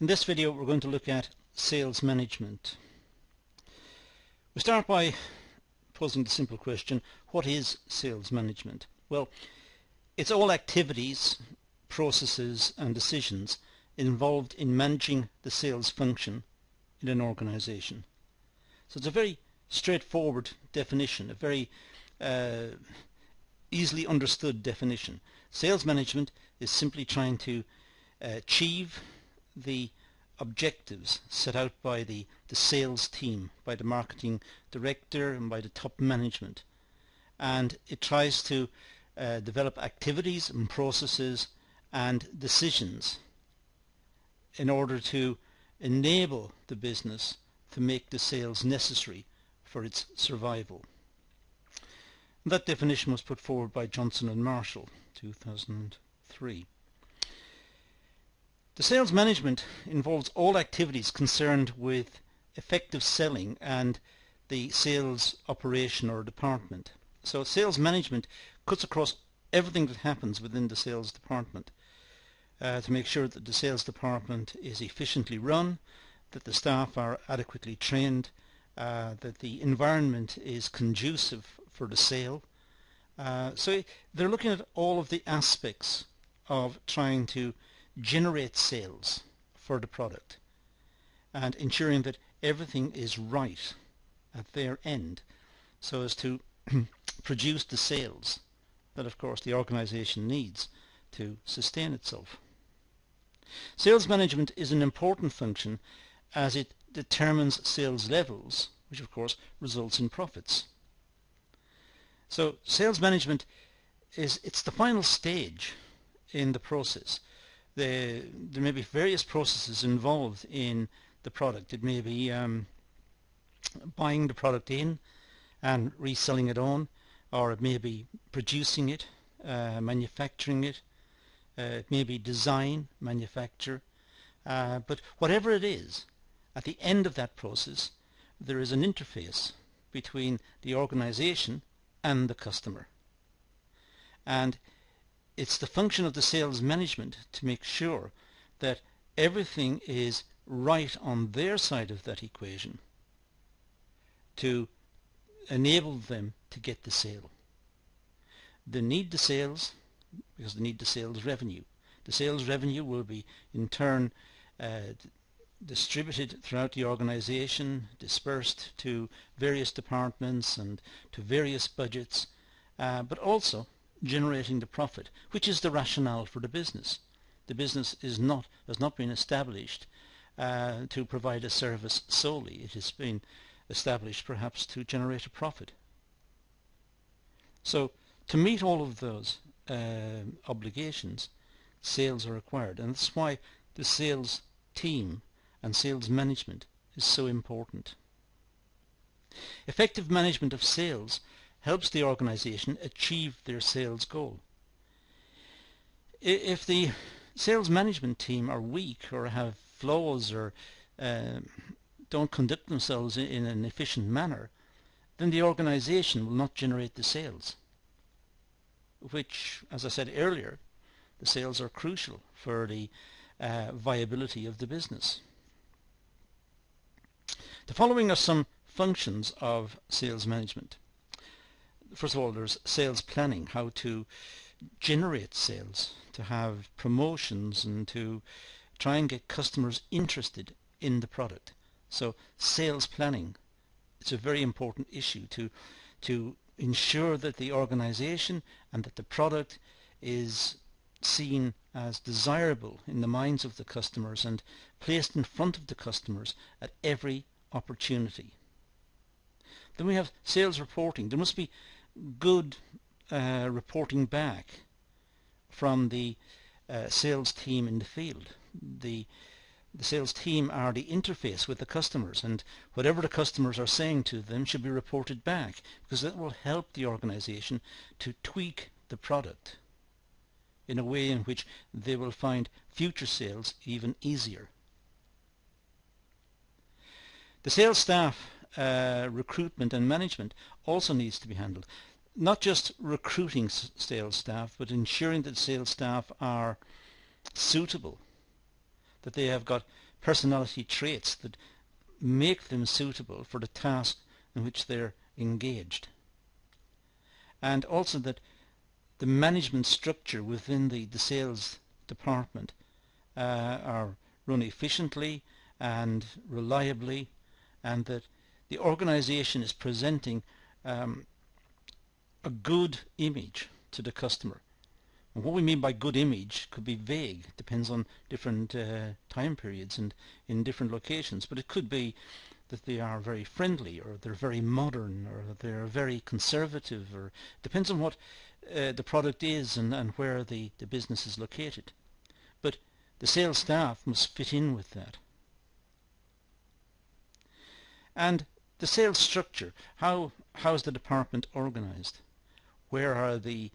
In this video we're going to look at sales management. We start by posing the simple question, what is sales management? Well, it's all activities, processes and decisions involved in managing the sales function in an organization. So it's a very straightforward definition, a very easily understood definition. Sales management is simply trying to achieve the objectives set out by the sales team, by the marketing director and by the top management, and it tries to develop activities and processes and decisions in order to enable the business to make the sales necessary for its survival. That definition was put forward by Johnson and Marshall, 2003. The sales management involves all activities concerned with effective selling and the sales operation or department. So sales management cuts across everything that happens within the sales department to make sure that the sales department is efficiently run, that the staff are adequately trained, that the environment is conducive for the sale. So they're looking at all of the aspects of trying to generate sales for the product and ensuring that everything is right at their end so as to produce the sales that of course the organization needs to sustain itself. Sales management is an important function as it determines sales levels, which of course results in profits. So sales management it's the final stage in the process. There may be various processes involved in the product. It may be buying the product in and reselling it on, or it may be producing it, manufacturing it, it may be design, manufacture, but whatever it is, at the end of that process there is an interface between the organization and the customer, and it's the function of the sales management to make sure that everything is right on their side of that equation to enable them to get the sale. They need the sales because they need the sales revenue. The sales revenue will be in turn distributed throughout the organization, dispersed to various departments and to various budgets, but also generating the profit, which is the rationale for the business. The business has not been established to provide a service solely. It has been established perhaps to generate a profit. So to meet all of those obligations, sales are required, and that's why the sales team and sales management is so important. Effective management of sales helps the organization achieve their sales goal. If the sales management team are weak or have flaws or don't conduct themselves in an efficient manner, then the organization will not generate the sales, which, as I said earlier, the sales are crucial for the viability of the business. The following are some functions of sales management. First of all, there's sales planning, how to generate sales, to have promotions and to try and get customers interested in the product. So sales planning, it's a very important issue to ensure that the organization and that the product is seen as desirable in the minds of the customers and placed in front of the customers at every opportunity. Then we have sales reporting. There must be good reporting back from the sales team in the field. The sales team are the interface with the customers, and whatever the customers are saying to them should be reported back, because that will help the organization to tweak the product in a way in which they will find future sales even easier. The sales staff recruitment and management also needs to be handled. Not just recruiting sales staff, but ensuring that sales staff are suitable, that they have got personality traits that make them suitable for the task in which they're engaged, and also that the management structure within the sales department are run efficiently and reliably, and that the organization is presenting a good image to the customer. And what we mean by good image could be vague, depends on different time periods and in different locations, but it could be that they are very friendly, or they're very modern, or they're very conservative, or depends on what the product is and where the business is located. But the sales staff must fit in with that. And the sales structure, how is the department organized? Where are the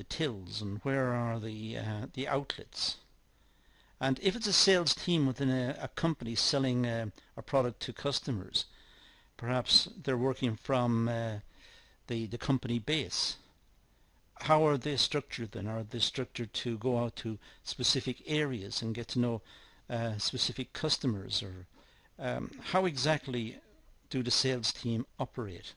tills, and where are the outlets? And if it's a sales team within a company selling a product to customers, perhaps they're working from the company base. How are they structured then? Are they structured to go out to specific areas and get to know specific customers? Or how exactly do the sales team operate?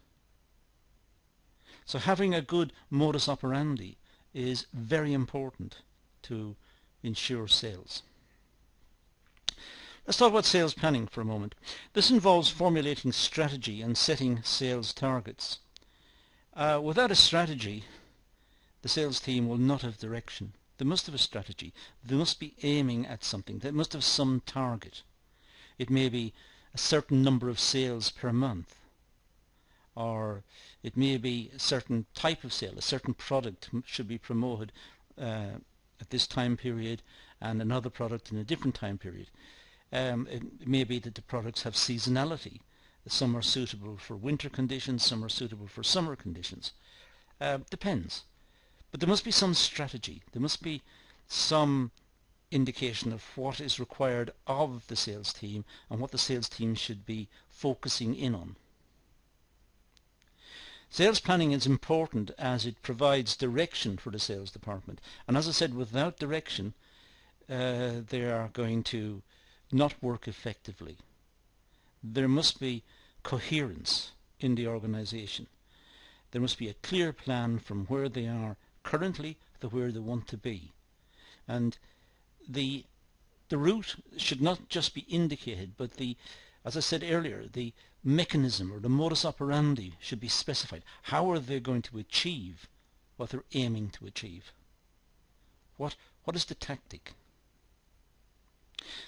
So having a good modus operandi is very important to ensure sales. Let's talk about sales planning for a moment. This involves formulating strategy and setting sales targets. Without a strategy, the sales team will not have direction. They must have a strategy. They must be aiming at something. They must have some target. It may be a certain number of sales per month, or it may be a certain type of sale. A certain product should be promoted at this time period, and another product in a different time period. It may be that the products have seasonality. Some are suitable for winter conditions, some are suitable for summer conditions. Depends. But there must be some strategy. There must be some indication of what is required of the sales team and what the sales team should be focusing in on. Sales planning is important as it provides direction for the sales department. And as I said, without direction, they are going to not work effectively. There must be coherence in the organization. There must be a clear plan from where they are currently to where they want to be. And the route should not just be indicated, but as I said earlier, the mechanism or the modus operandi should be specified. How are they going to achieve what they're aiming to achieve? What is the tactic?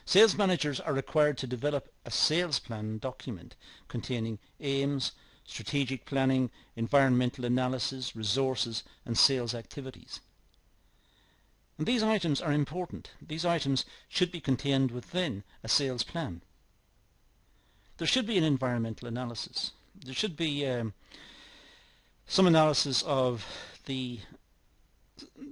Sales managers are required to develop a sales plan document containing aims, strategic planning, environmental analysis, resources, and sales activities. And these items are important. These items should be contained within a sales plan. There should be an environmental analysis. There should be some analysis of the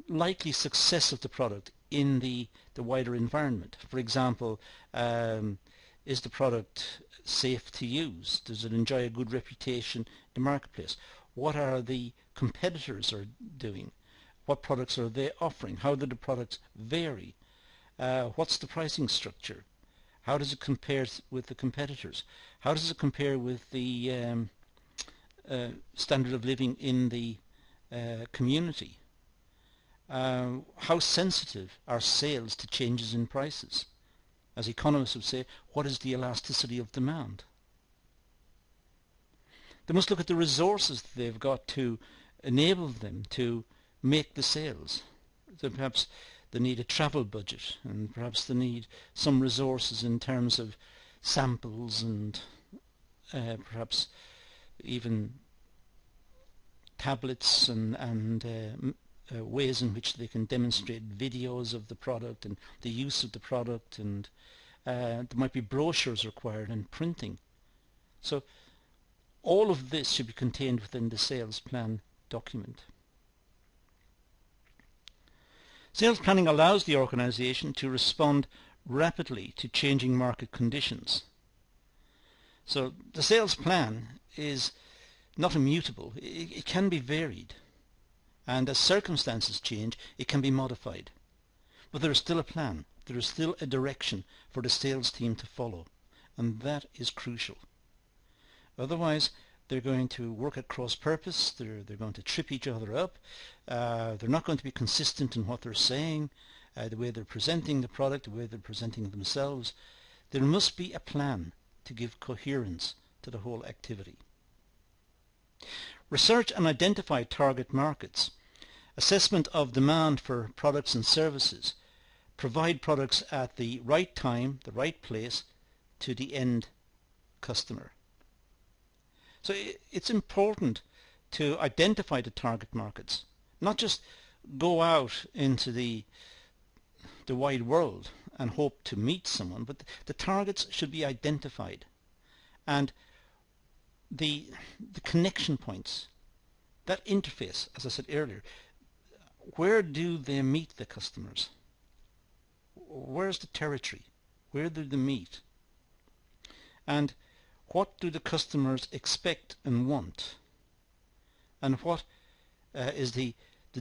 likely success of the product in the wider environment. For example, is the product safe to use? Does it enjoy a good reputation in the marketplace? What are the competitors are doing? What products are they offering? How do the products vary? What's the pricing structure? How does it compare with the competitors? How does it compare with the standard of living in the community? How sensitive are sales to changes in prices? As economists would say, what is the elasticity of demand? They must look at the resources that they've got to enable them to make the sales. So perhaps they need a travel budget, and perhaps they need some resources in terms of samples and perhaps even tablets and ways in which they can demonstrate videos of the product and the use of the product, and there might be brochures required and printing. So all of this should be contained within the sales plan document. Sales planning allows the organization to respond rapidly to changing market conditions. So the sales plan is not immutable. It can be varied, and as circumstances change, it can be modified. But there is still a plan. there is still a direction for the sales team to follow, and that is crucial. Otherwise, they're going to work at cross purpose, they're going to trip each other up, they're not going to be consistent in what they're saying, the way they're presenting the product, the way they're presenting themselves. There must be a plan to give coherence to the whole activity. Research and identify target markets. Assessment of demand for products and services. Provide products at the right time, the right place, to the end customer. So it's important to identify the target markets, not just go out into the wide world and hope to meet someone, but the targets should be identified. And the connection points, that interface, as I said earlier, where do they meet the customers? Where's the territory? Where do they meet? And what do the customers expect and want? And what is the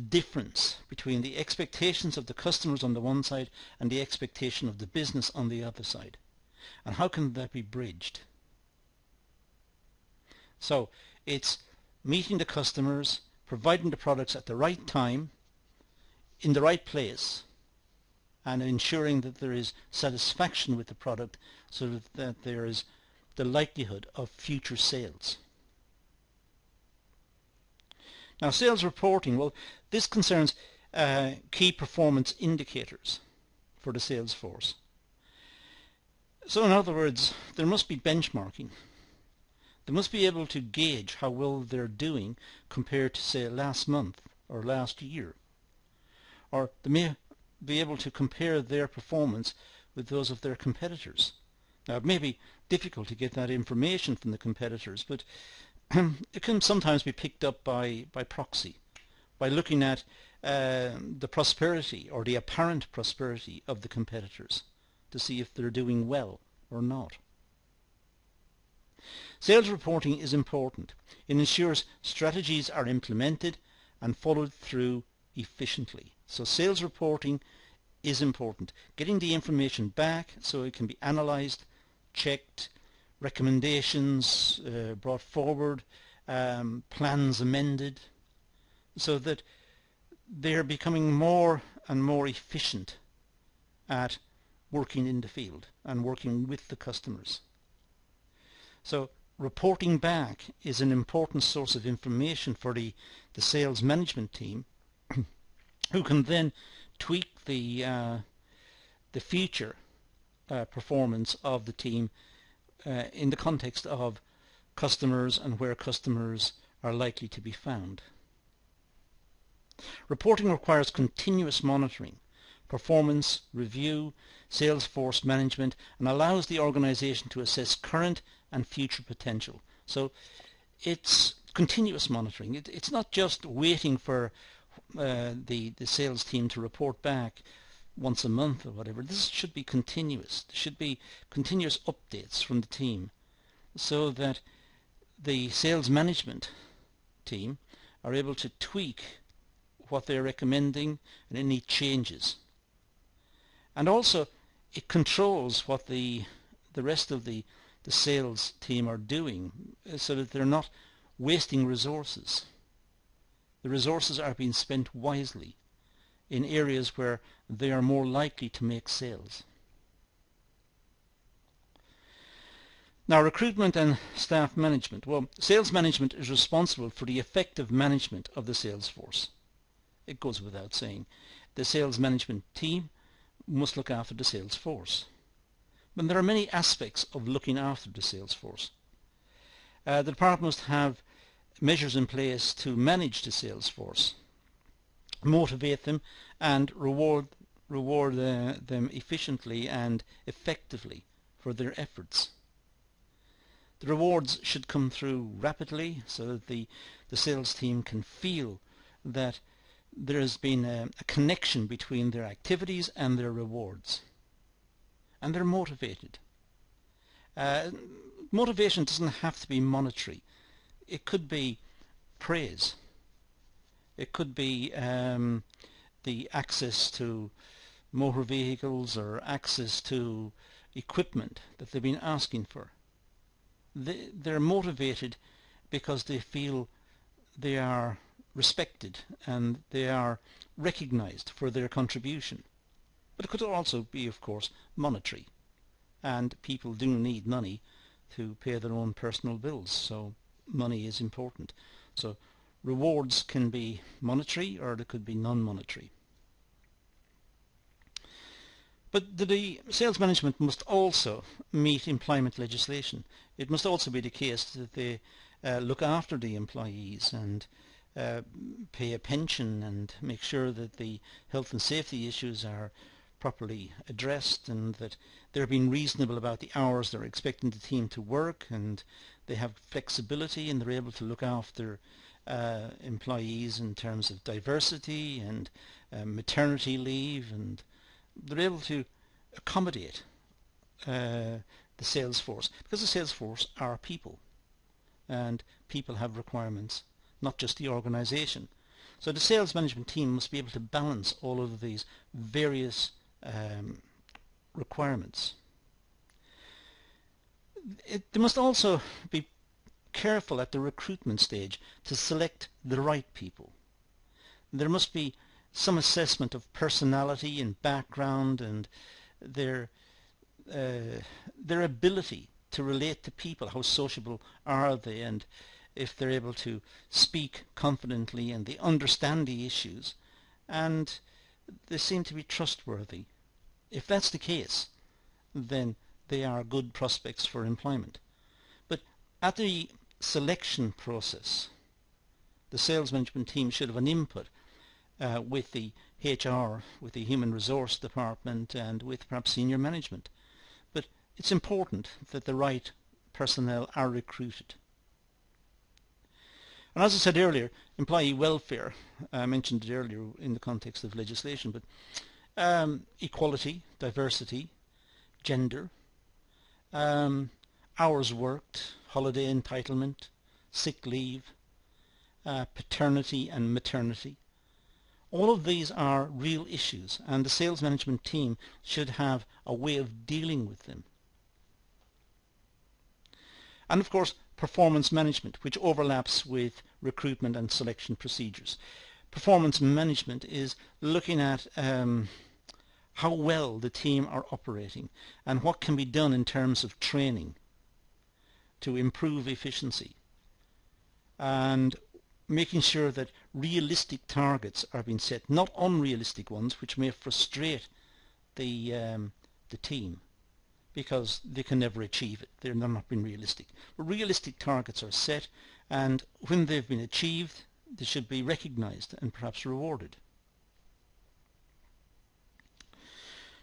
difference between the expectations of the customers on the one side and the expectation of the business on the other side? And how can that be bridged? So it's meeting the customers, providing the products at the right time, in the right place, and ensuring that there is satisfaction with the product so that there is the likelihood of future sales. Now, sales reporting, well, this concerns key performance indicators for the sales force. So in other words, there must be benchmarking. They must be able to gauge how well they're doing compared to, say, last month or last year. Or they may be able to compare their performance with those of their competitors. Now, it may be difficult to get that information from the competitors, but it can sometimes be picked up by proxy, by looking at the prosperity or the apparent prosperity of the competitors to see if they're doing well or not. Sales reporting is important. It ensures strategies are implemented and followed through efficiently. So sales reporting is important. Getting the information back so it can be analyzed, checked, recommendations brought forward, plans amended, so that they're becoming more and more efficient at working in the field and working with the customers. So reporting back is an important source of information for the sales management team who can then tweak the future performance of the team in the context of customers and where customers are likely to be found. Reporting requires continuous monitoring, performance review, sales force management, and allows the organization to assess current and future potential. So it's continuous monitoring. It's not just waiting for the sales team to report back once a month or whatever. This should be continuous. There should be continuous updates from the team so that the sales management team are able to tweak what they're recommending and any changes. And also it controls what the rest of the sales team are doing so that they're not wasting resources. The resources are being spent wisely in areas where they are more likely to make sales. Now, recruitment and staff management. Well, sales management is responsible for the effective management of the sales force. It goes without saying. The sales management team must look after the sales force. But there are many aspects of looking after the sales force. The department must have measures in place to manage the sales force, motivate them, and reward them efficiently and effectively for their efforts. The rewards should come through rapidly so that the sales team can feel that there has been a connection between their activities and their rewards. And they're motivated. Motivation doesn't have to be monetary. It could be praise. It could be the access to motor vehicles or access to equipment that they've been asking for. They're motivated because they feel they are respected and they are recognized for their contribution. But it could also be, of course, monetary, and people do need money to pay their own personal bills, so money is important. So rewards can be monetary or they could be non-monetary. But the sales management must also meet employment legislation. It must also be the case that they look after the employees and pay a pension and make sure that the health and safety issues are properly addressed and that they're being reasonable about the hours they're expecting the team to work, and they have flexibility and they're able to look after employees in terms of diversity and maternity leave, and they're able to accommodate the sales force, because the sales force are people and people have requirements, not just the organization. So the sales management team must be able to balance all of these various requirements. They must also be careful at the recruitment stage to select the right people. There must be some assessment of personality and background and their ability to relate to people. How sociable are they, and if they're able to speak confidently and they understand the issues and they seem to be trustworthy. If that's the case, then they are good prospects for employment. But at the selection process, the sales management team should have an input with the HR, with the human resource department, and with perhaps senior management. But it's important that the right personnel are recruited. And as I said earlier, employee welfare, I mentioned it earlier in the context of legislation, but equality, diversity, gender, hours worked, holiday entitlement, sick leave, paternity and maternity. All of these are real issues, and the sales management team should have a way of dealing with them. And of course, performance management, which overlaps with recruitment and selection procedures. Performance management is looking at how well the team are operating and what can be done in terms of training to improve efficiency, and making sure that realistic targets are being set, not unrealistic ones which may frustrate the team because they can never achieve it. They're not being realistic. But realistic targets are set, and when they've been achieved, they should be recognized and perhaps rewarded.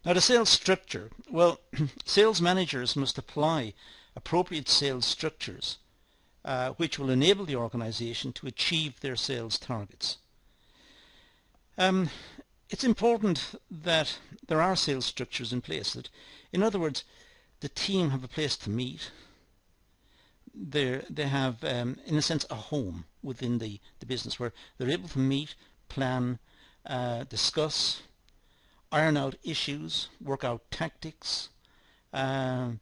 Now, the sales structure. Well, sales managers must apply appropriate sales structures which will enable the organization to achieve their sales targets. It's important that there are sales structures in place, that, in other words, the team have a place to meet. They have, in a sense, a home within the business where they're able to meet, plan, discuss, iron out issues, work out tactics, able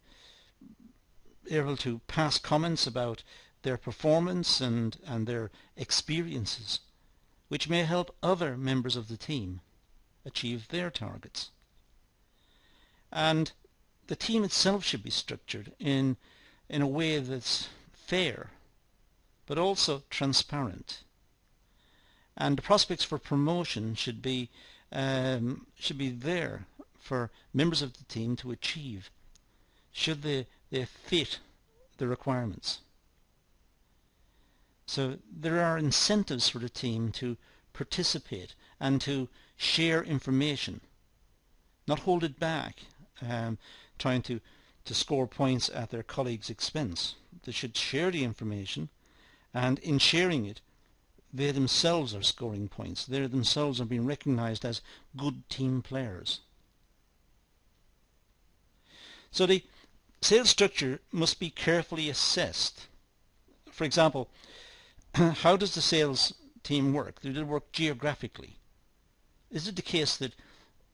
to pass comments about their performance and their experiences, which may help other members of the team achieve their targets. And the team itself should be structured in a way that's fair, but also transparent. And the prospects for promotion should be there for members of the team to achieve, should they fit the requirements. So there are incentives for the team to participate and to share information, not hold it back, trying to score points at their colleagues' expense. They should share the information, and in sharing it, they themselves are scoring points. They themselves are being recognized as good team players. So the sales structure must be carefully assessed. For example, how does the sales team work? Do they work geographically? Is it the case that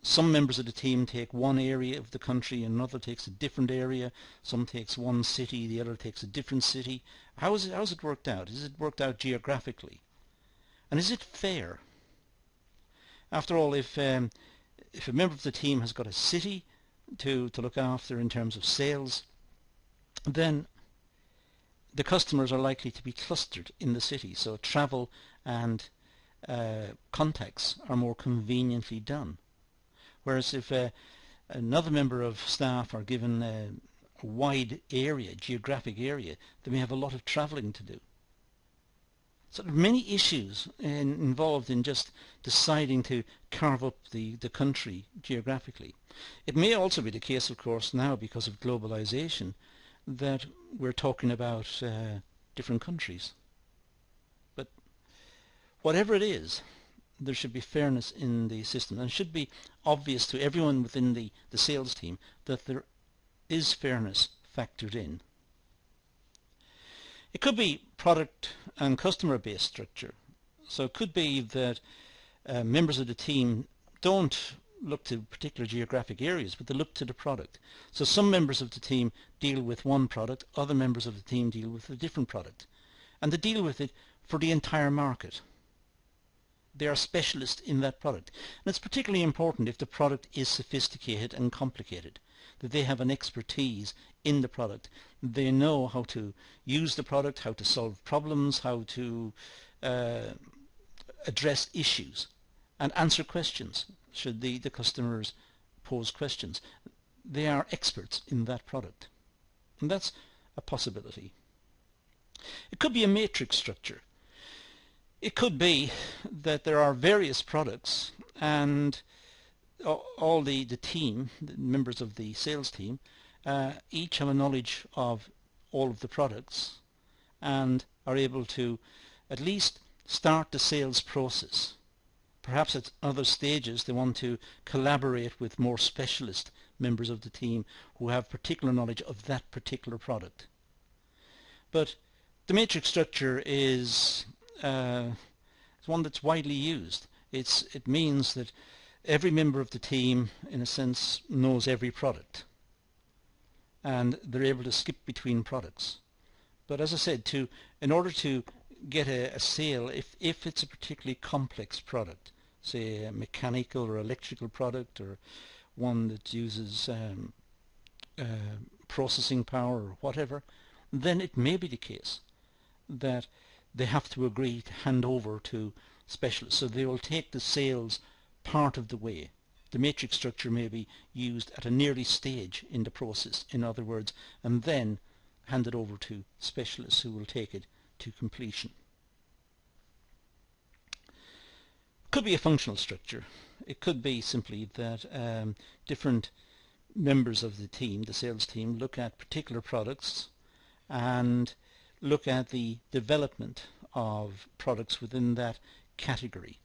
some members of the team take one area of the country, another takes a different area, some takes one city, the other takes a different city. How's it worked out? Is it worked out geographically? And is it fair? After all, if a member of the team has got a city to look after in terms of sales, then the customers are likely to be clustered in the city, so travel and contacts are more conveniently done. Whereas if another member of staff are given a wide area, geographic area, they may have a lot of travelling to do. So there are many issues involved in just deciding to carve up the country geographically. It may also be the case, of course, now because of globalization, that we're talking about different countries. But whatever it is, there should be fairness in the system, and it should be obvious to everyone within the sales team that there is fairness factored in. It could be product and customer based structure. So it could be that members of the team don't look to particular geographic areas, but they look to the product. So some members of the team deal with one product, other members of the team deal with a different product, and they deal with it for the entire market. They are specialists in that product. And it's particularly important if the product is sophisticated and complicated, that they have an expertise in the product. They know how to use the product, how to solve problems, how to address issues and answer questions should the customers pose questions. They are experts in that product. And that's a possibility. It could be a matrix structure. It could be that there are various products and all the team, the members of the sales team, each have a knowledge of all of the products and are able to at least start the sales process. Perhaps at other stages they want to collaborate with more specialist members of the team who have particular knowledge of that particular product. But the matrix structure is one that's widely used. It means that every member of the team, in a sense, knows every product, and they're able to skip between products. But as I said, in order to get a sale, if it's a particularly complex product, say a mechanical or electrical product, or one that uses processing power or whatever, then it may be the case that they have to agree to hand over to specialists. So they will take the sales part of the way. The matrix structure may be used at an early stage in the process, in other words, and then hand it over to specialists who will take it to completion. Could be a functional structure. It could be simply that different members of the team, the sales team, look at particular products and look at the development of products within that category.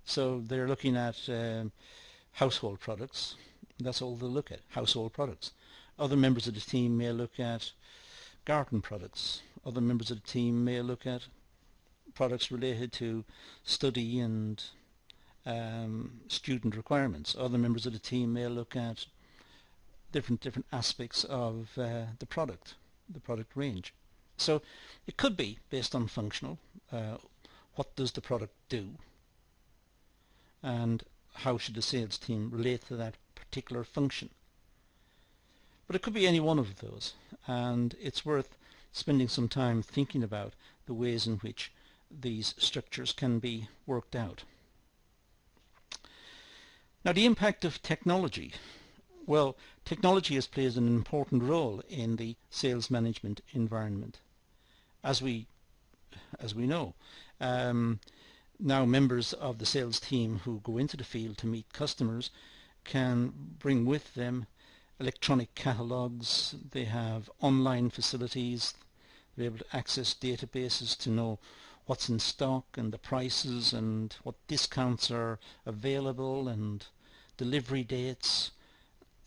So they're looking at household products. That's all they'll look at, household products. Other members of the team may look at garden products. Other members of the team may look at products related to study and student requirements. Other members of the team may look at different aspects of the product range. So it could be based on functional. What does the product do? And how should the sales team relate to that particular function? But it could be any one of those, and it's worth spending some time thinking about the ways in which these structures can be worked out. Now, the impact of technology. Well, technology has played an important role in the sales management environment. As we know, now members of the sales team who go into the field to meet customers can bring with them electronic catalogues. They have online facilities. They're able to access databases to know what's in stock and the prices and what discounts are available and delivery dates.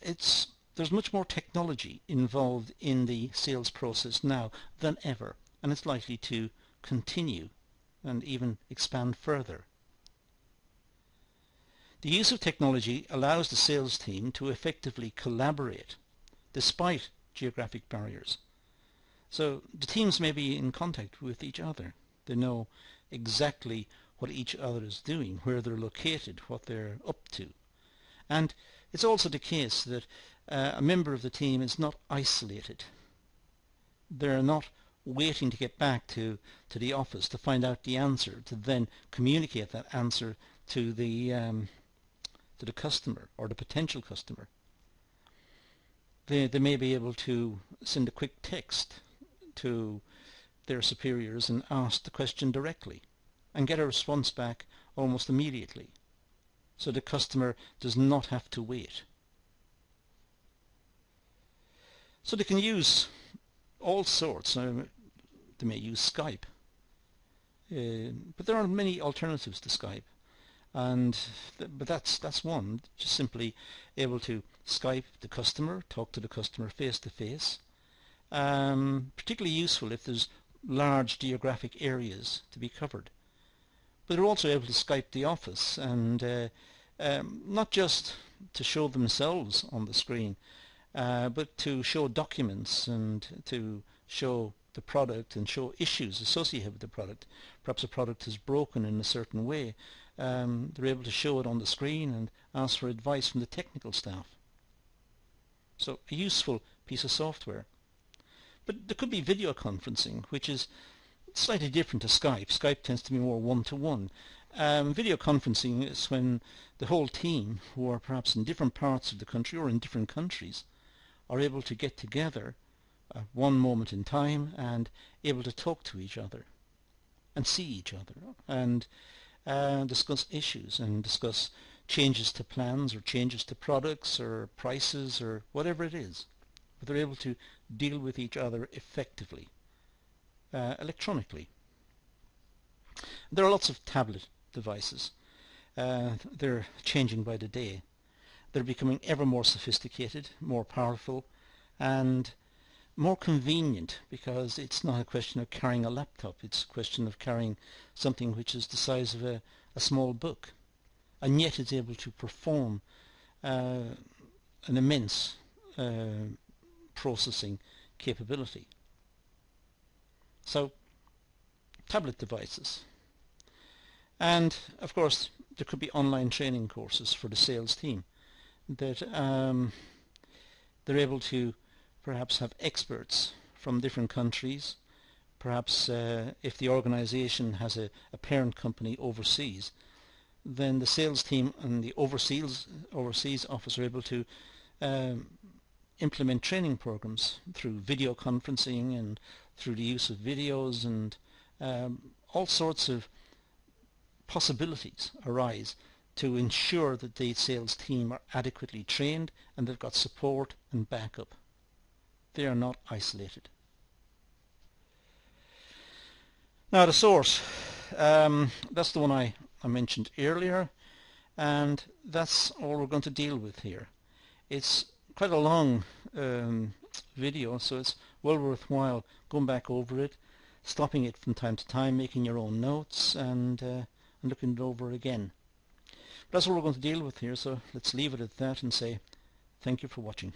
There's much more technology involved in the sales process now than ever, and it's likely to continue and even expand further. The use of technology allows the sales team to effectively collaborate despite geographic barriers. So the teams may be in contact with each other. They know exactly what each other is doing, where they're located, what they're up to. And it's also the case that a member of the team is not isolated. They're not waiting to get back to the office to find out the answer, to then communicate that answer to the customer or the potential customer. They may be able to send a quick text to their superiors and ask the question directly and get a response back almost immediately, so the customer does not have to wait. So they can use all sorts. They may use Skype, but there are many alternatives to Skype, but that's one. Just simply able to Skype the customer, talk to the customer face to face. Particularly useful if there's large geographic areas to be covered. But they're also able to Skype the office, and not just to show themselves on the screen, but to show documents and to show the product and show issues associated with the product. Perhaps a product is broken in a certain way. They're able to show it on the screen and ask for advice from the technical staff. So a useful piece of software. But there could be video conferencing, which is slightly different to Skype. Skype tends to be more one-to-one. Video conferencing is when the whole team, who are perhaps in different parts of the country or in different countries, are able to get together at one moment in time and able to talk to each other and see each other and discuss issues and discuss changes to plans or changes to products or prices or whatever it is. But they're able to deal with each other effectively, electronically. There are lots of tablet devices. They're changing by the day. They're becoming ever more sophisticated, more powerful, and more convenient, because it's not a question of carrying a laptop. It's a question of carrying something which is the size of a small book, and yet is able to perform an immense processing capability. So, tablet devices. And of course there could be online training courses for the sales team that they're able to perhaps have experts from different countries. Perhaps if the organization has a parent company overseas, then the sales team and the overseas office are able to implement training programs through video conferencing and through the use of videos, and all sorts of possibilities arise to ensure that the sales team are adequately trained and they've got support and backup. They are not isolated. Now the source, that's the one I mentioned earlier, and that's all we're going to deal with here. It's quite a long video, so it's well worthwhile going back over it, stopping it from time to time, making your own notes, and looking it over again. But that's what we're going to deal with here, so let's leave it at that and say thank you for watching.